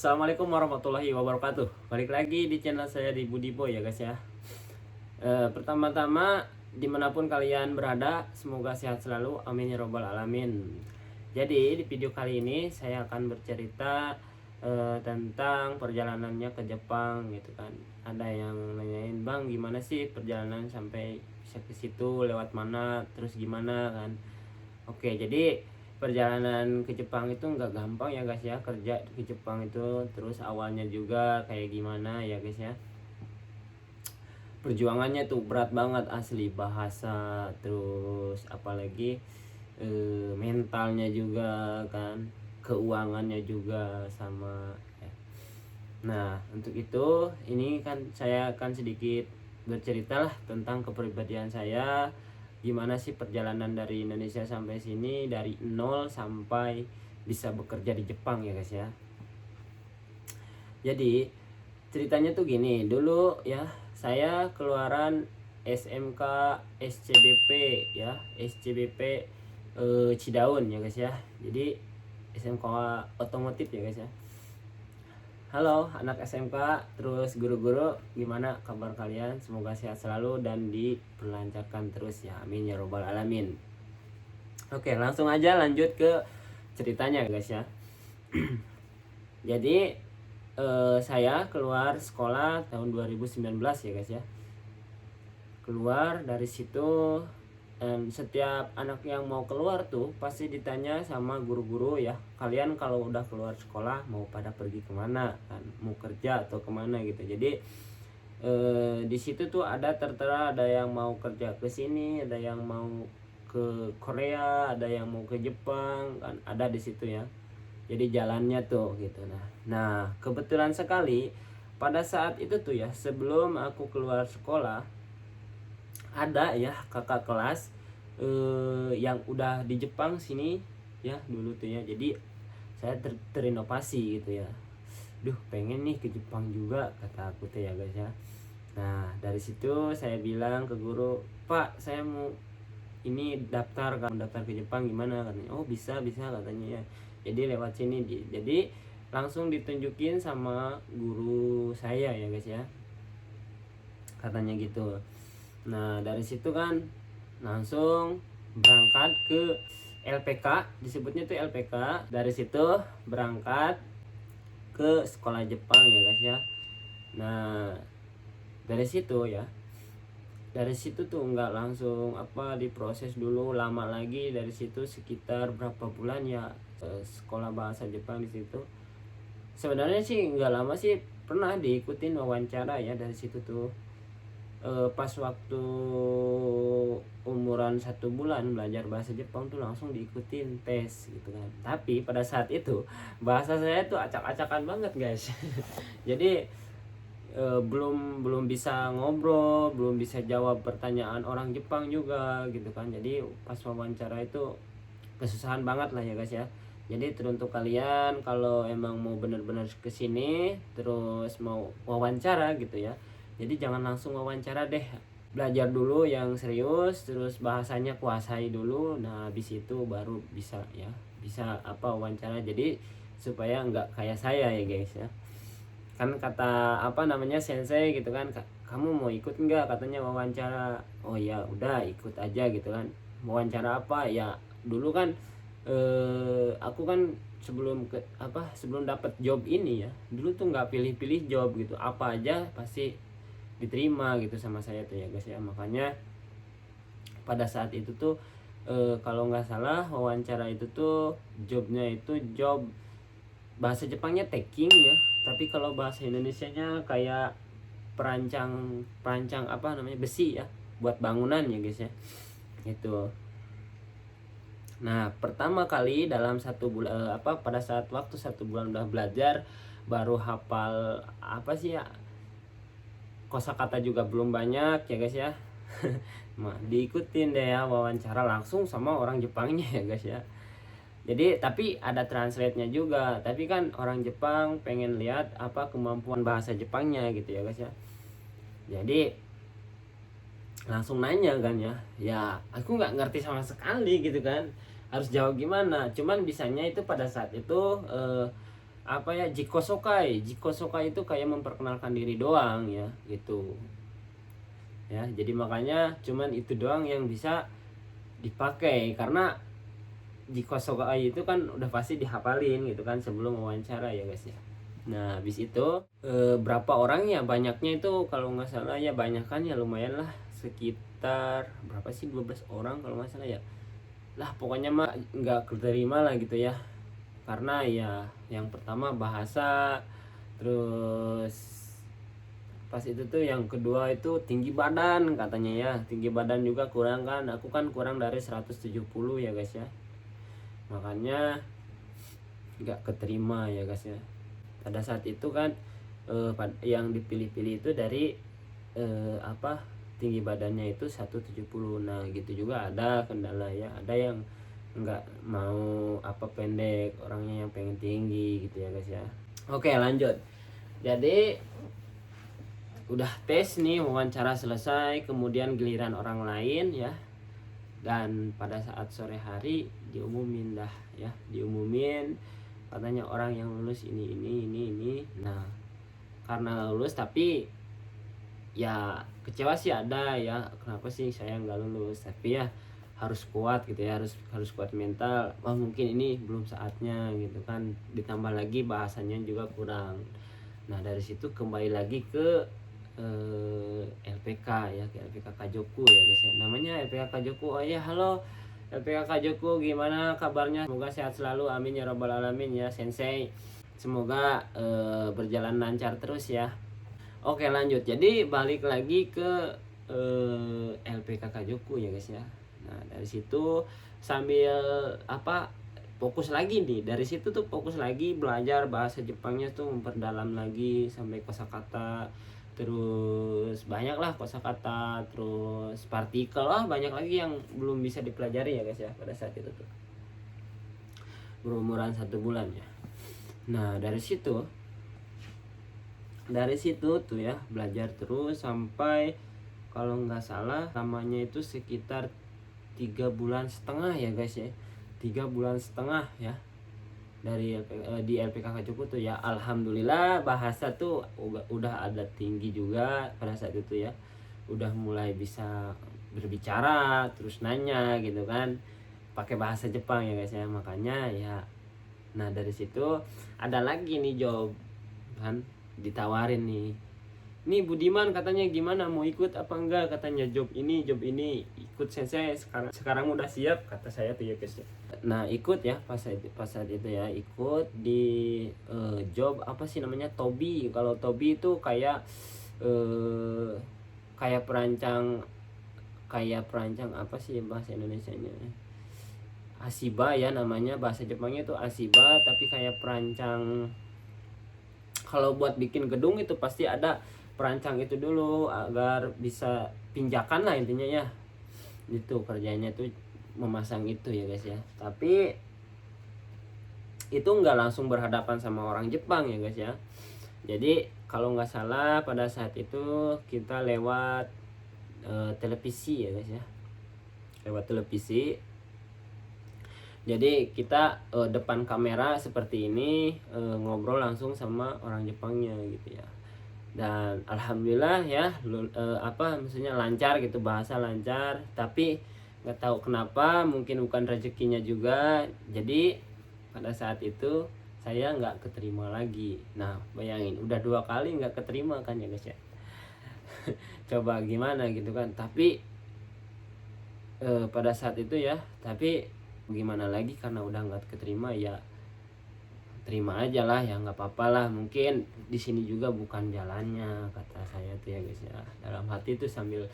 Assalamualaikum warahmatullahi wabarakatuh. Balik lagi di channel saya di Budi Boy ya guys ya. Pertama-tama dimanapun kalian berada, semoga sehat selalu. Amin ya robbal alamin. Jadi di video kali ini saya akan bercerita tentang perjalanannya ke Jepang gitu kan. Ada yang nanyain, bang gimana sih perjalanan sampai bisa ke situ, lewat mana, terus gimana kan. Oke, jadi perjalanan ke Jepang itu nggak gampang ya guys ya. Kerja ke Jepang itu terus awalnya juga kayak gimana ya guys ya. Perjuangannya tuh berat banget asli, bahasa terus apalagi mentalnya juga kan, keuangannya juga sama ya. Nah untuk itu ini kan saya akan sedikit bercerita lah tentang kepribadian saya, gimana sih perjalanan dari Indonesia sampai sini, dari nol sampai bisa bekerja di Jepang ya guys ya. Jadi ceritanya tuh gini, dulu ya saya keluaran SMK SCBP ya, SCBP Cidaun ya guys ya. Jadi SMK otomotif ya guys ya. Halo anak SMK, terus guru-guru, gimana kabar kalian? Semoga sehat selalu dan diperlancarkan terus ya, amin ya robbal alamin. Oke, langsung aja lanjut ke ceritanya guys ya. Jadi saya keluar sekolah tahun 2019 ya guys ya. Keluar dari situ, setiap anak yang mau keluar tuh pasti ditanya sama guru-guru ya, kalian kalau udah keluar sekolah mau pada pergi kemana kan, mau kerja atau kemana gitu. Jadi di situ tuh ada tertera, ada yang mau kerja ke sini, ada yang mau ke Korea, ada yang mau ke Jepang kan, ada di situ ya. Jadi jalannya tuh gitu. Nah kebetulan sekali pada saat itu tuh ya, sebelum aku keluar sekolah, ada ya kakak kelas yang udah di Jepang sini ya dulu tuh ya. Jadi saya terinovasi gitu ya, duh pengen nih ke Jepang juga kata aku tuh ya guys ya. Nah dari situ saya bilang ke guru, pak saya mau ini daftar ke Jepang gimana, katanya oh bisa katanya ya. Jadi lewat sini jadi langsung ditunjukin sama guru saya ya guys ya, katanya gitu. Nah dari situ kan langsung berangkat ke LPK, disebutnya tuh LPK. Dari situ berangkat ke sekolah Jepang ya guys ya. Nah dari situ ya, dari situ tuh nggak langsung diproses dulu, lama lagi. Dari situ sekitar berapa bulan ya sekolah bahasa Jepang di situ. Sebenarnya sih nggak lama sih, pernah diikutin wawancara ya dari situ tuh. Pas waktu umuran 1 bulan belajar bahasa Jepang tuh langsung diikutin tes gitu kan. Tapi pada saat itu bahasa saya tuh acak-acakan banget guys. Jadi belum bisa ngobrol, belum bisa jawab pertanyaan orang Jepang juga gitu kan. Jadi pas wawancara itu kesusahan banget lah ya guys ya. Jadi teruntuk kalian kalau emang mau bener-bener kesini terus mau wawancara gitu ya, jadi jangan langsung wawancara deh, belajar dulu yang serius, terus bahasanya kuasai dulu. Nah habis itu baru bisa ya, bisa wawancara. Jadi supaya nggak kayak saya ya guys ya. Kan kata sensei gitu kan, kamu mau ikut nggak katanya wawancara. Oh ya udah ikut aja gitu kan. Wawancara apa ya, dulu kan aku kan sebelum dapat job ini ya, dulu tuh nggak pilih-pilih job gitu, apa aja pasti diterima gitu sama saya tuh ya guys ya. Makanya pada saat itu tuh kalau nggak salah wawancara itu tuh jobnya itu job bahasa Jepangnya taking ya, tapi kalau bahasa Indonesianya kayak perancang besi ya, buat bangunan ya guys ya itu. Nah pertama kali dalam 1 bulan pada saat waktu 1 bulan udah belajar, baru hafal kosakata juga belum banyak ya guys ya. Diikutin deh ya wawancara langsung sama orang Jepangnya ya guys ya. Jadi tapi ada translate-nya juga, tapi kan orang Jepang pengen lihat kemampuan bahasa Jepangnya gitu ya guys ya. Jadi langsung nanya kan ya aku nggak ngerti sama sekali gitu kan, harus jawab gimana. Cuman bisanya itu pada saat itu apa ya, jikosokai itu kayak memperkenalkan diri doang ya gitu ya. Jadi makanya cuman itu doang yang bisa dipakai, karena jikosokai itu kan udah pasti dihafalin gitu kan sebelum wawancara ya guys ya. Nah habis itu berapa orang ya, banyaknya itu kalau nggak salah ya, banyak kan ya, lumayan lah, sekitar berapa sih, 12 orang kalau nggak salah ya. Lah pokoknya mah nggak keterima lah gitu ya, karena ya yang pertama bahasa, terus pas itu tuh yang kedua itu tinggi badan katanya ya, tinggi badan juga kurang kan, aku kan kurang dari 170 ya guys ya, makanya nggak keterima ya guys ya. Pada saat itu kan yang dipilih-pilih itu dari apa, tinggi badannya itu 170. Nah gitu juga ada kendala ya, ada yang nggak mau apa, pendek, orangnya yang pengen tinggi gitu ya guys ya. Oke lanjut. Jadi udah tes nih, wawancara selesai, kemudian giliran orang lain ya. Dan pada saat sore hari diumumin dah ya, diumumin katanya orang yang lulus ini. Nah karena lulus tapi ya kecewa sih ada ya, kenapa sih saya nggak lulus, tapi ya harus kuat gitu ya, harus kuat mental. Wah mungkin ini belum saatnya gitu kan, ditambah lagi bahasanya juga kurang. Nah dari situ kembali lagi ke LPK ya, ke LPK Kajoku ya guys ya, namanya LPK Kajoku. Oh ya halo LPK Kajoku, gimana kabarnya, semoga sehat selalu, amin ya robbal alamin ya sensei, semoga berjalan lancar terus ya. Oke lanjut, jadi balik lagi ke LPK Kajoku ya guys ya. Nah dari situ sambil apa, fokus lagi nih, dari situ tuh fokus lagi belajar bahasa Jepangnya tuh, memperdalam lagi sampai kosakata, terus banyak lah kosakata, terus partikel lah, banyak lagi yang belum bisa dipelajari ya guys ya pada saat itu tuh, berumuran 1 bulan ya. Nah dari situ tuh ya belajar terus sampai kalau nggak salah namanya itu sekitar 3,5 bulan ya guys ya, 3,5 bulan ya dari di LPK Kajoku tuh ya. Alhamdulillah bahasa tuh udah ada tinggi juga pada saat itu ya, udah mulai bisa berbicara, terus nanya gitu kan pakai bahasa Jepang ya guys ya, makanya ya. Nah dari situ ada lagi nih job kan, ditawarin nih Budiman katanya, gimana mau ikut apa enggak katanya, job ini ikut sensei, sekarang udah siap kata saya tuh ya guys ya. Nah ikut ya pas saat itu ya, ikut di job apa sih namanya, Tobi. Kalau Tobi itu kayak kayak perancang apa sih bahasa Indonesianya, Asiba ya namanya, bahasa Jepangnya itu Asiba, tapi kayak perancang. Kalau buat bikin gedung itu pasti ada perancang itu dulu agar bisa pinjakan lah intinya ya. Itu kerjanya tuh memasang itu ya guys ya. Tapi itu nggak langsung berhadapan sama orang Jepang ya guys ya. Jadi kalau nggak salah pada saat itu kita lewat televisi ya guys ya, lewat televisi. Jadi kita depan kamera seperti ini, ngobrol langsung sama orang Jepangnya gitu ya. Dan alhamdulillah ya apa maksudnya lancar gitu, bahasa lancar, tapi nggak tahu kenapa, mungkin bukan rezekinya juga, jadi pada saat itu saya nggak keterima lagi. Nah bayangin udah 2 kali nggak keterima kan ya guys ya. Coba gimana gitu kan, tapi pada saat itu ya, tapi gimana lagi karena udah nggak keterima ya, terima aja lah ya, nggak apa-apa lah, mungkin di sini juga bukan jalannya kata saya tuh ya guys ya, dalam hati tuh sambil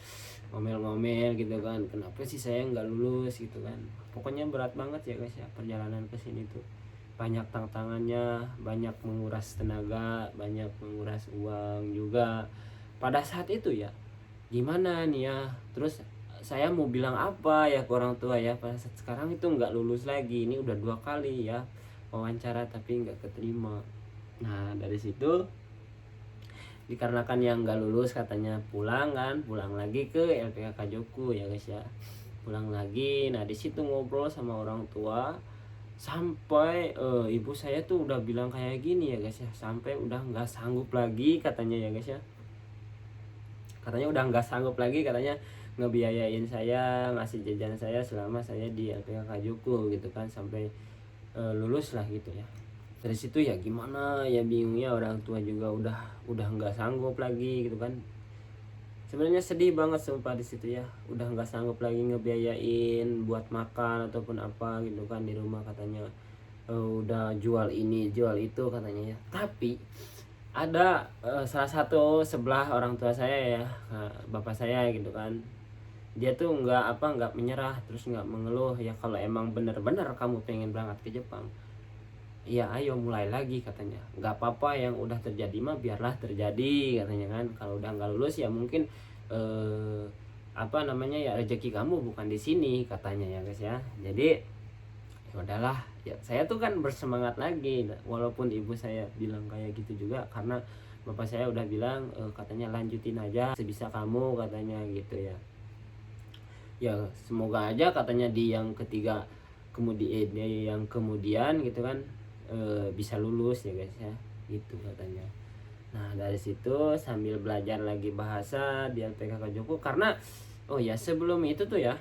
ngomel-ngomel gitu kan, kenapa sih saya nggak lulus gitu kan. Pokoknya berat banget ya guys ya perjalanan ke sini tuh, banyak tantangannya, banyak menguras tenaga, banyak menguras uang juga pada saat itu ya. Gimana nih ya, terus saya mau bilang apa ya ke orang tua ya, pada saat sekarang itu nggak lulus lagi, ini udah 2 kali ya wawancara tapi nggak keterima. Nah dari situ dikarenakan yang nggak lulus katanya pulang lagi ke LPK Kajoku ya guys ya, pulang lagi. Nah di situ ngobrol sama orang tua, sampai ibu saya tuh udah bilang kayak gini ya guys ya, sampai udah nggak sanggup lagi katanya ya guys ya, katanya udah nggak sanggup lagi katanya ngebiayain saya, ngasih jajan saya selama saya di LPK Juku gitu kan, sampai lulus lah gitu ya. Dari situ ya gimana ya, bingungnya, orang tua juga udah nggak sanggup lagi gitu kan. Sebenarnya sedih banget sumpah di situ ya, udah nggak sanggup lagi ngebiayain buat makan ataupun apa gitu kan di rumah katanya. Udah jual ini jual itu katanya ya. Tapi ada salah satu sebelah orang tua saya ya, bapak saya gitu kan, dia tuh nggak menyerah, terus nggak mengeluh ya, kalau emang bener-bener kamu pengen berangkat ke Jepang, ya ayo mulai lagi katanya, nggak apa-apa yang udah terjadi mah biarlah terjadi katanya kan, kalau udah nggak lulus ya mungkin apa namanya ya, rezeki kamu bukan di sini katanya ya guys ya. Jadi ya udahlah ya, saya tuh kan bersemangat lagi walaupun ibu saya bilang kayak gitu juga, karena bapak saya udah bilang katanya lanjutin aja sebisa kamu katanya gitu ya. Ya semoga aja katanya di yang ketiga kemudian yang kemudian gitu kan bisa lulus ya guys ya, gitu katanya. Nah dari situ sambil belajar lagi bahasa di LPK Joko, karena oh ya sebelum itu tuh ya,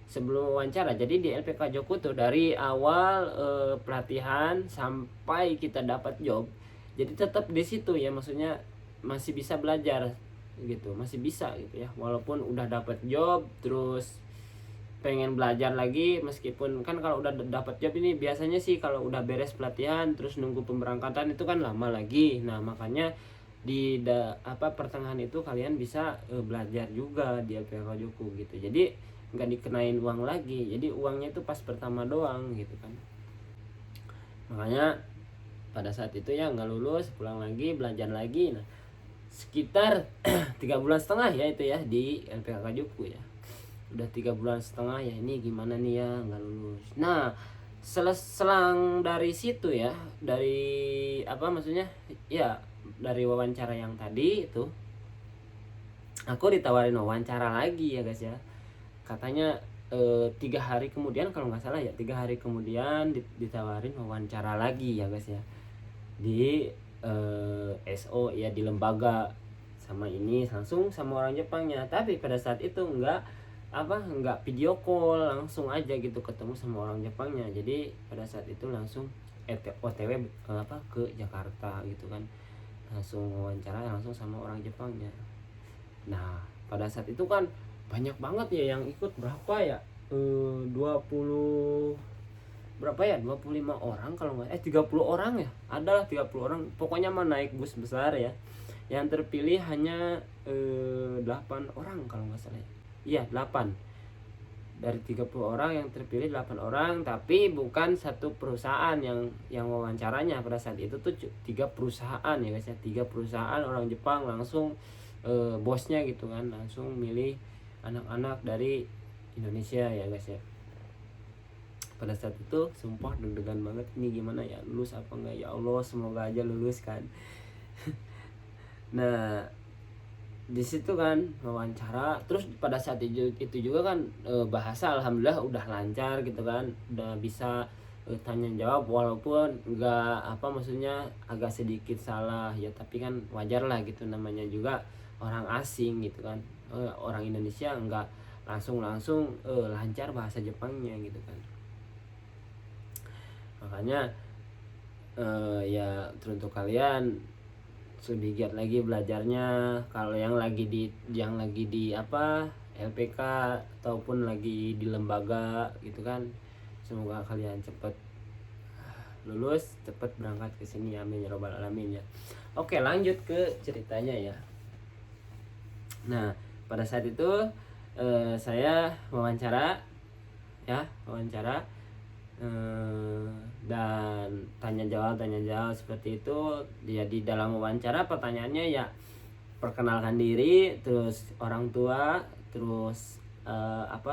sebelum wawancara, jadi di LPK Joko tuh dari awal pelatihan sampai kita dapat job, jadi tetap di situ ya, maksudnya masih bisa belajar gitu, masih bisa gitu ya, walaupun udah dapat job terus pengen belajar lagi, meskipun kan kalau udah dapat job ini biasanya sih kalau udah beres pelatihan terus nunggu pemberangkatan itu kan lama lagi. Nah makanya di pertengahan itu kalian bisa belajar juga di LPK Joko gitu, jadi nggak dikenain uang lagi, jadi uangnya itu pas pertama doang gitu kan. Makanya pada saat itu ya nggak lulus, pulang lagi belajar lagi. Nah sekitar 3,5 bulan ya itu ya di LPK Joko ya, udah 3,5 bulan ya, ini gimana nih ya nggak lulus. Nah selang dari situ ya, dari apa maksudnya ya, dari wawancara yang tadi itu aku ditawarin wawancara lagi ya guys ya, katanya 3 hari kemudian kalau nggak salah ya, 3 hari kemudian ditawarin wawancara lagi ya guys ya, di SO ya, di lembaga sama ini langsung sama orang Jepangnya. Tapi pada saat itu nggak video call, langsung aja gitu ketemu sama orang Jepangnya. Jadi pada saat itu langsung OTW ke Jakarta gitu kan, langsung wawancara langsung sama orang Jepangnya. Nah pada saat itu kan banyak banget ya yang ikut, berapa ya 20 berapa ya, 25 orang kalau nggak 30 orang ya, adalah 30 orang pokoknya mah, naik bus besar ya. Yang terpilih hanya 8 orang kalau nggak salah ya. Iya 8 dari 30 orang yang terpilih, 8 orang, tapi bukan satu perusahaan yang wawancaranya. Pada saat itu tuh 3 perusahaan ya guys ya, 3 perusahaan orang Jepang langsung bosnya gitu kan, langsung milih anak-anak dari Indonesia ya guys ya. Pada saat itu sumpah deg-degan banget, ini gimana ya, lulus apa enggak ya Allah, semoga aja lulus kan. Nah di situ kan wawancara, terus pada saat itu juga kan bahasa alhamdulillah udah lancar gitu kan, udah bisa tanya jawab, walaupun enggak apa maksudnya agak sedikit salah ya, tapi kan wajar lah gitu, namanya juga orang asing gitu kan. Orang Indonesia enggak langsung lancar bahasa Jepangnya gitu kan. Makanya ya untuk kalian lebih giat lagi belajarnya, kalau yang lagi di LPK ataupun lagi di lembaga gitu kan, semoga kalian cepat lulus, cepat berangkat ke sini, amin ya robbal alamin ya. Oke lanjut ke ceritanya ya. Nah pada saat itu saya wawancara dan tanya jawab seperti itu. Jadi dalam wawancara pertanyaannya ya perkenalkan diri, terus orang tua, terus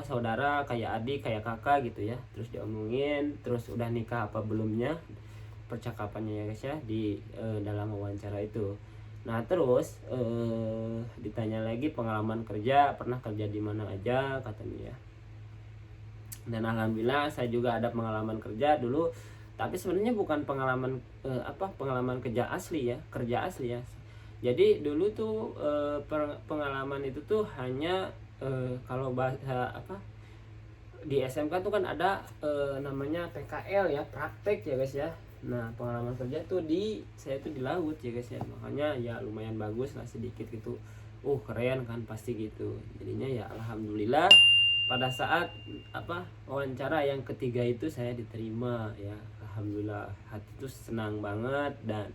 saudara, kayak adik, kayak kakak gitu ya, terus diomongin, terus udah nikah apa belumnya, percakapannya ya guys ya di dalam wawancara itu. Nah terus ditanya lagi pengalaman kerja, pernah kerja di mana aja katanya ya. Dan alhamdulillah saya juga ada pengalaman kerja dulu, tapi sebenarnya bukan pengalaman pengalaman kerja asli ya. Jadi dulu tuh pengalaman itu tuh hanya kalau bahasa di SMK tuh kan ada namanya PKL ya, praktek ya guys ya. Nah pengalaman kerja tuh saya tuh di laut ya guys ya, makanya ya lumayan bagus lah sedikit gitu. Keren kan pasti gitu. Jadinya ya alhamdulillah pada saat wawancara yang ketiga itu saya diterima ya, alhamdulillah. Hati tuh senang banget dan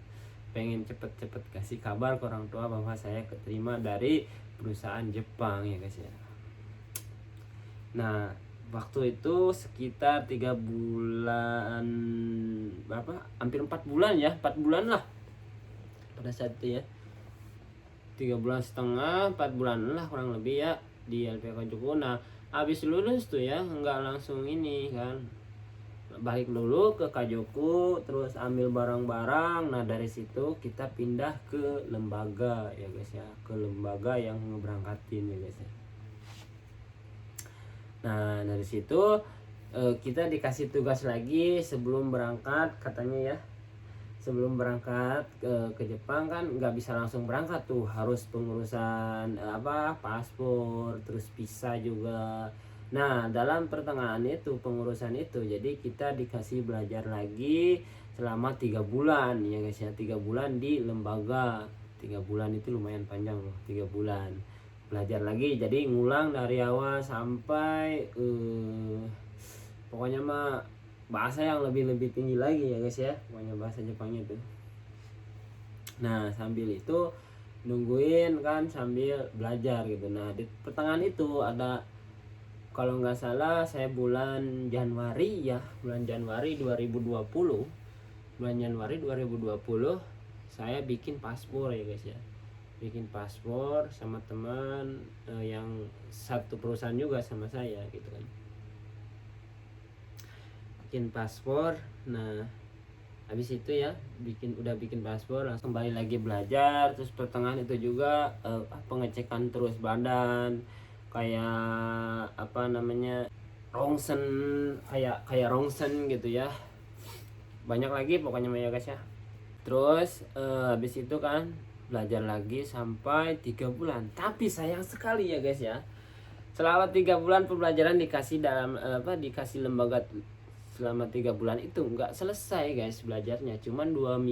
pengen cepet-cepet kasih kabar ke orang tua bahwa saya keterima dari perusahaan Jepang ya guys ya. Nah waktu itu sekitar 3 bulan, hampir 4 bulan ya, 4 bulan lah pada saat itu ya, 3 bulan setengah, 4 bulan lah kurang lebih ya di LPK Joko. Nah habis lulus tuh ya nggak langsung ini kan, balik dulu ke Kajoku, terus ambil barang-barang. Nah dari situ kita pindah ke lembaga ya guys ya, ke lembaga yang ngeberangkatin ya guys ya. Nah dari situ kita dikasih tugas lagi sebelum berangkat katanya ya. Sebelum berangkat ke Jepang kan nggak bisa langsung berangkat tuh, harus pengurusan paspor, terus visa juga. Nah dalam pertengahan itu pengurusan itu, jadi kita dikasih belajar lagi selama 3 bulan ya guys ya, 3 bulan di lembaga. 3 bulan itu lumayan panjang loh, 3 bulan belajar lagi, jadi ngulang dari awal sampai pokoknya mah bahasa yang lebih tinggi lagi ya guys ya, pokoknya bahasa Jepangnya tuh. Nah sambil itu nungguin kan sambil belajar gitu. Nah di pertengahan itu ada, kalau nggak salah saya bulan Januari 2020 saya bikin paspor ya guys ya, bikin paspor sama teman yang satu perusahaan juga sama saya gitu kan, bikin paspor. Nah habis itu ya udah bikin paspor, langsung balik lagi belajar. Terus pertengahan itu juga pengecekan terus badan, kayak rongsen, kayak rongsen gitu ya, banyak lagi pokoknya ya guys ya. Terus habis itu kan belajar lagi sampai 3 bulan. Tapi sayang sekali ya guys ya, selama 3 bulan pembelajaran dikasih dikasih lembaga, selama 3 bulan itu nggak selesai guys belajarnya, cuman 2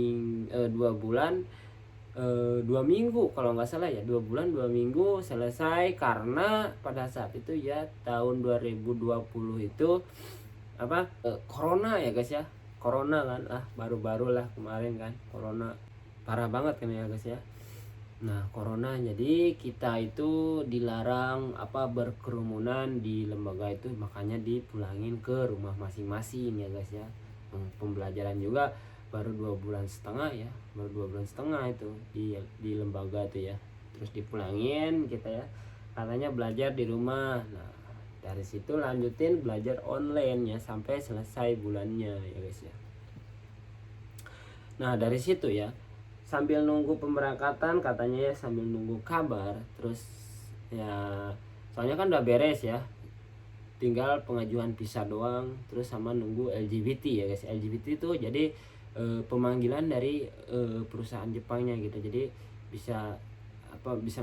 bulan 2 minggu kalau nggak salah ya, 2 bulan 2 minggu selesai. Karena pada saat itu ya tahun 2020 itu corona ya guys ya, corona kan baru-baru lah kemarin kan, corona parah banget kan ya guys ya. Nah corona, jadi kita itu dilarang berkerumunan di lembaga itu, makanya dipulangin ke rumah masing-masing ya guys ya. Pembelajaran juga baru 2 bulan setengah ya, baru 2 bulan setengah itu di lembaga itu ya. Terus dipulangin kita ya, katanya belajar di rumah. Nah dari situ lanjutin belajar online ya sampai selesai bulannya ya guys ya. Nah dari situ ya, sambil nunggu pemberangkatan katanya ya, sambil nunggu kabar. Terus ya soalnya kan udah beres ya, tinggal pengajuan visa doang, terus sama nunggu LGBT ya guys. LGBT itu jadi pemanggilan dari perusahaan Jepangnya gitu, jadi bisa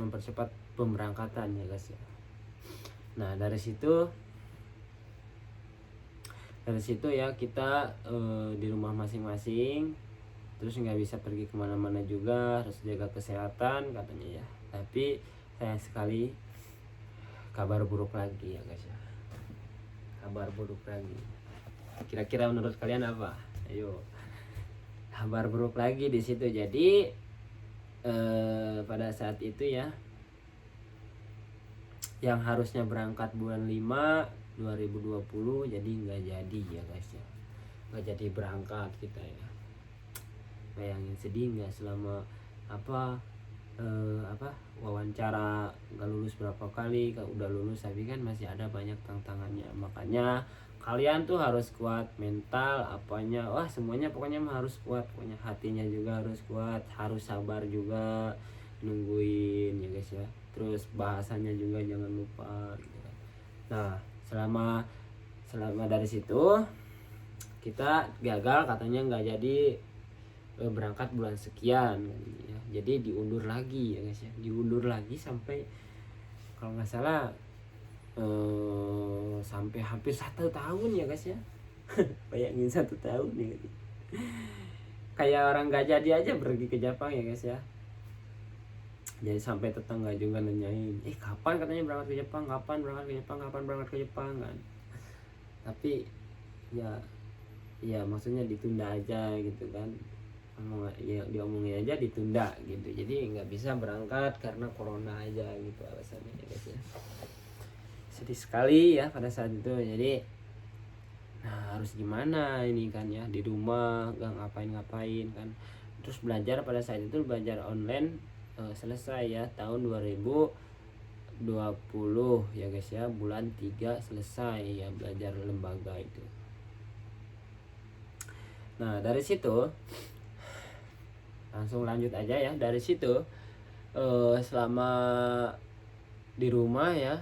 mempercepat pemberangkatan ya guys ya. Nah dari situ ya kita di rumah masing-masing, terus nggak bisa pergi kemana-mana juga, harus jaga kesehatan katanya ya. Tapi sayang sekali kabar buruk lagi ya guys ya, kabar buruk lagi. Kira-kira menurut kalian apa? Ayo, kabar buruk lagi di situ. Jadi pada saat itu ya, yang harusnya berangkat bulan 5 2020 jadi nggak jadi ya guys ya, nggak jadi berangkat kita ya. Bayangin sedih nggak, selama wawancara nggak lulus berapa kali, kalau udah lulus tapi kan masih ada banyak tantangannya. Makanya kalian tuh harus kuat mental, semuanya pokoknya harus kuat, pokoknya hatinya juga harus kuat, harus sabar juga nungguin ya guys ya. Terus bahasanya juga jangan lupa gitu kan. Nah selama selama dari situ kita gagal, katanya nggak jadi berangkat bulan sekian ya. Jadi diundur lagi ya guys ya, diundur lagi sampai kalau nggak salah sampai hampir 1 tahun ya guys ya. Bayangin 1 tahun ya. Kayak orang nggak jadi aja pergi ke Jepang ya guys ya. Jadi sampai tetangga juga nanyain, kapan katanya berangkat ke Jepang, kapan berangkat ke Jepang, kapan berangkat ke Jepang kan. Tapi ya maksudnya ditunda aja gitu kan. Ya diomongin aja ditunda gitu. Jadi nggak bisa berangkat karena corona aja gitu alasannya ya guys ya. Sedih sekali ya pada saat itu. Jadi harus gimana ini kan ya, di rumah nggak ngapain-ngapain kan. Terus belajar pada saat itu belajar online selesai ya tahun 2020 ya guys ya, bulan 3 selesai ya belajar lembaga itu. Nah dari situ langsung lanjut aja ya. Dari situ selama di rumah ya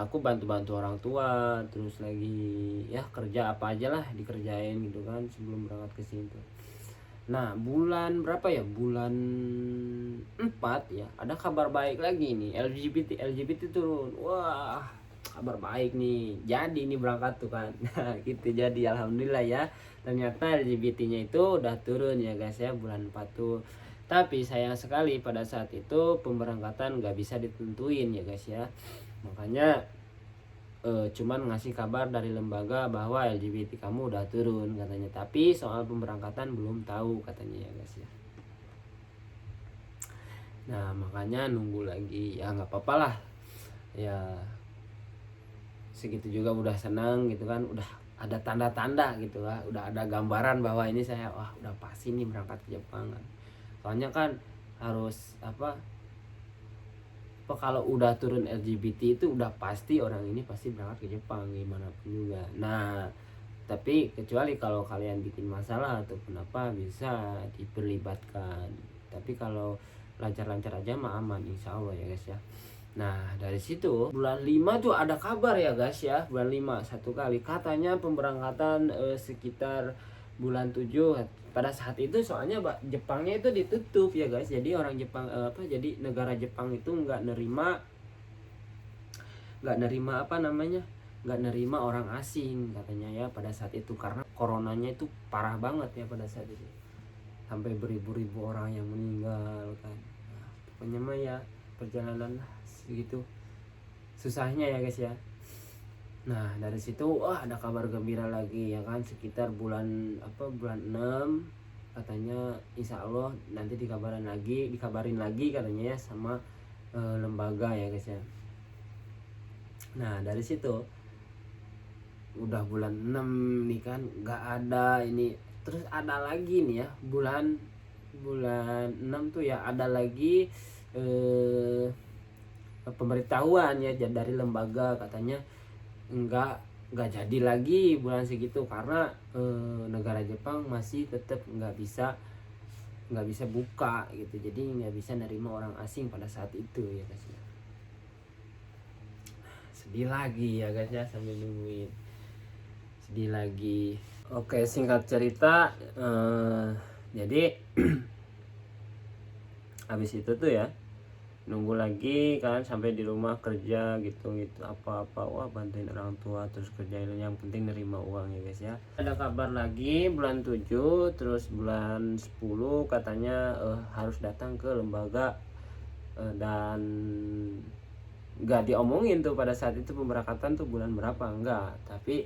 aku bantu-bantu orang tua, terus lagi ya kerja apa aja lah dikerjain gitu kan sebelum berangkat ke sini tuh. Nah bulan berapa ya, bulan 4 ya ada kabar baik lagi nih, LGBT turun. Wah kabar baik nih, jadi ini berangkat tuh kan. Nah gitu, jadi alhamdulillah ya, ternyata LGBT-nya itu udah turun ya guys ya bulan 4 tuh. Tapi sayang sekali pada saat itu pemberangkatan nggak bisa ditentuin ya guys ya. Makanya cuman ngasih kabar dari lembaga bahwa LGBT kamu udah turun katanya, tapi soal pemberangkatan belum tahu katanya ya guys ya. Nah makanya nunggu lagi ya, nggak apa-apa lah ya, segitu juga udah senang gitu kan, udah ada tanda-tanda gitu lah, udah ada gambaran bahwa ini saya udah pasti nih berangkat ke Jepang kan. Soalnya kan harus kalau udah turun LGBT itu udah pasti orang ini pasti berangkat ke Jepang gimana pun juga. Nah tapi kecuali kalau kalian bikin masalah atau kenapa bisa diperlibatkan, tapi kalau lancar-lancar aja mah aman insya Allah ya guys ya. Nah dari situ bulan 5 tuh ada kabar ya guys ya, bulan 5 satu kali katanya pemberangkatan sekitar bulan 7 pada saat itu. Soalnya Jepangnya itu ditutup ya guys, jadi orang Jepang jadi negara Jepang itu nggak nerima nggak nerima orang asing katanya ya pada saat itu, karena coronanya itu parah banget ya pada saat itu, sampai beribu-ribu orang yang meninggal kan. Nah, pokoknya mah ya perjalanan segitu susahnya ya guys ya. Nah dari situ ada kabar gembira lagi ya kan, sekitar bulan 6 katanya insya Allah nanti dikabarin lagi katanya ya sama lembaga ya guys ya. Nah dari situ udah bulan 6 nih kan nggak ada ini, terus ada lagi nih ya bulan 6 tuh ya ada lagi pemberitahuan ya dari lembaga katanya nggak jadi lagi bulan segitu karena negara Jepang masih tetap nggak bisa buka gitu, jadi nggak bisa nerima orang asing pada saat itu ya guys ya. Sedih lagi ya guys ya, sambil nungguin sedih lagi. Oke singkat cerita jadi habis itu tuh ya nunggu lagi kan sampai di rumah kerja gitu apa-apa, bantuin orang tua terus kerjain, yang penting nerima uang ya guys ya. Ada kabar lagi bulan 7 terus bulan 10 katanya harus datang ke lembaga dan nggak diomongin tuh pada saat itu pemberangkatan tuh bulan berapa enggak, tapi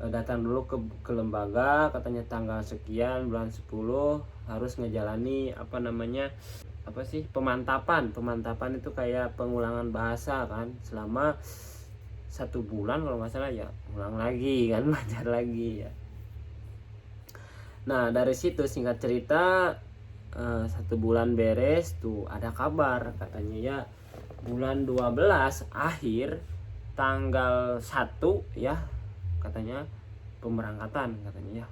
datang dulu ke lembaga katanya tanggal sekian bulan 10 harus ngejalani pemantapan itu kayak pengulangan bahasa kan selama 1 bulan kalau nggak salah ya, ulang lagi kan belajar lagi ya. Nah dari situ singkat cerita 1 bulan beres tuh ada kabar katanya ya bulan 12 akhir tanggal 1 ya katanya pemberangkatan katanya ya.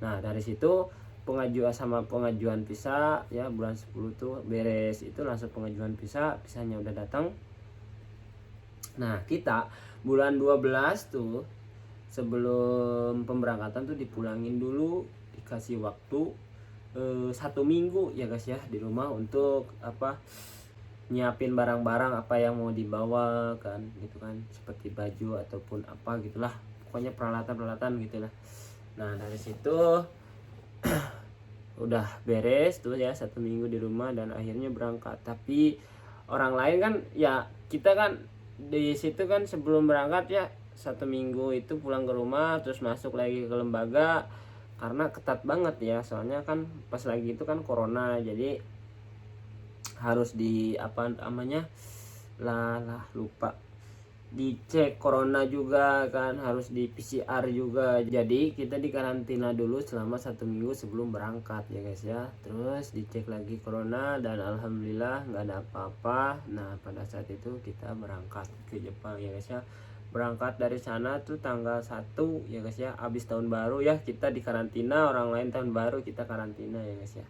Nah dari situ pengajuan visa ya bulan 10 tuh beres, itu langsung pengajuan visanya udah datang. Nah kita bulan 12 tuh sebelum pemberangkatan tuh dipulangin dulu, dikasih waktu 1 minggu ya guys ya di rumah untuk apa, nyiapin barang-barang apa yang mau dibawa kan gitu kan, seperti baju ataupun apa gitulah, pokoknya peralatan-peralatan gitulah. Nah dari situ udah beres tuh ya 1 minggu di rumah dan akhirnya berangkat. Tapi orang lain kan ya, kita kan di situ kan sebelum berangkat ya 1 minggu itu pulang ke rumah terus masuk lagi ke lembaga, karena ketat banget ya, soalnya kan pas lagi itu kan corona, jadi harus di apa namanya lah lupa, dicek corona juga kan, harus di PCR juga. Jadi kita dikarantina dulu selama 1 minggu sebelum berangkat ya guys ya. Terus dicek lagi corona dan alhamdulillah nggak ada apa-apa. Nah pada saat itu kita berangkat ke Jepang ya guys ya. Berangkat dari sana tuh tanggal 1 ya guys ya, abis tahun baru ya, kita dikarantina, orang lain tahun baru kita karantina ya guys ya.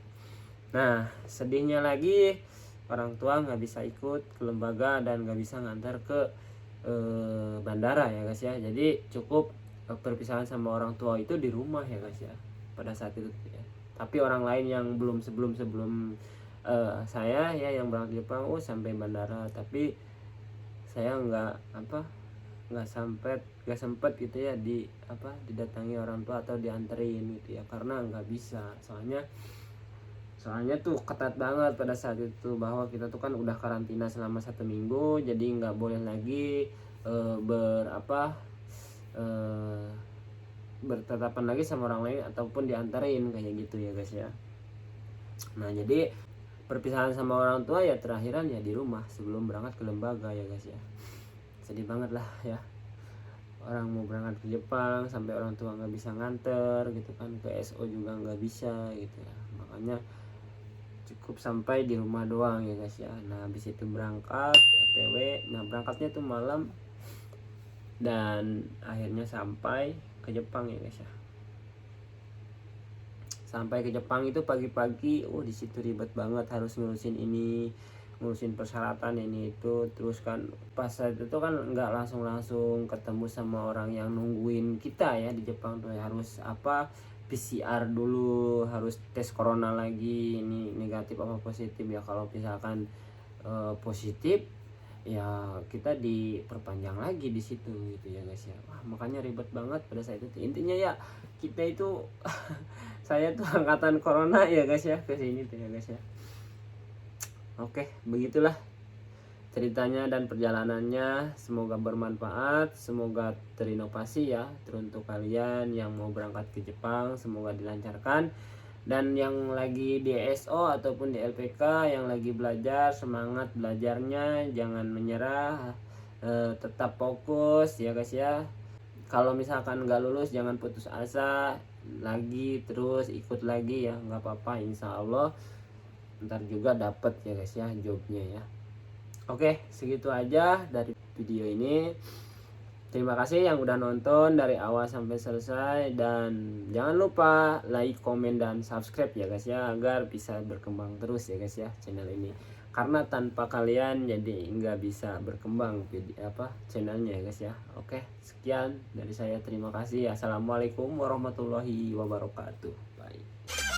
Nah sedihnya lagi orang tua nggak bisa ikut ke lembaga dan nggak bisa ngantar ke bandara ya guys ya. Jadi cukup perpisahan sama orang tua itu di rumah ya guys ya pada saat itu ya. Tapi orang lain yang belum sebelum saya ya yang berangkat Jepang sampai bandara, tapi saya nggak sempet gitu ya didatangi orang tua atau dianterin gitu ya, karena nggak bisa, soalnya tuh ketat banget pada saat itu, bahwa kita tuh kan udah karantina selama 1 minggu, jadi nggak boleh lagi bertatapan lagi sama orang lain ataupun diantarin kayak gitu ya guys ya. Nah jadi perpisahan sama orang tua ya terakhiran ya di rumah sebelum berangkat ke lembaga ya guys ya. Sedih banget lah ya, orang mau berangkat ke Jepang sampai orang tua nggak bisa nganter gitu kan, ke SO juga nggak bisa gitu ya, makanya cukup sampai di rumah doang ya guys ya. Nah habis itu berangkat OTW, nah berangkatnya tuh malam dan akhirnya sampai ke Jepang ya guys ya. Sampai ke Jepang itu pagi-pagi, di situ ribet banget, harus ngurusin persyaratan ini itu. Terus kan pas saat itu kan nggak langsung ketemu sama orang yang nungguin kita ya di Jepang tuh, harus PCR dulu, harus tes corona lagi, ini negatif apa positif ya. Kalau misalkan positif ya kita diperpanjang lagi di situ gitu ya guys ya. Makanya ribet banget pada saat itu. Intinya ya kita itu saya tuh angkatan corona ya guys ya, ke sini tuh ya guys ya. Oke, begitulah ceritanya dan perjalanannya. Semoga bermanfaat, semoga terinovasi ya teruntuk kalian yang mau berangkat ke Jepang, semoga dilancarkan. Dan yang lagi di SO ataupun di LPK yang lagi belajar, semangat belajarnya, jangan menyerah, tetap fokus ya guys ya. Kalau misalkan nggak lulus jangan putus asa, lagi terus ikut lagi ya, nggak apa-apa, insya Allah ntar juga dapet ya guys ya jobnya ya. Oke, segitu aja dari video ini. Terima kasih yang udah nonton dari awal sampai selesai, dan jangan lupa like, komen, dan subscribe ya guys ya, agar bisa berkembang terus ya guys ya channel ini, karena tanpa kalian jadi nggak bisa berkembang channelnya ya guys ya. Oke, sekian dari saya, terima kasih. Assalamualaikum warahmatullahi wabarakatuh. Bye.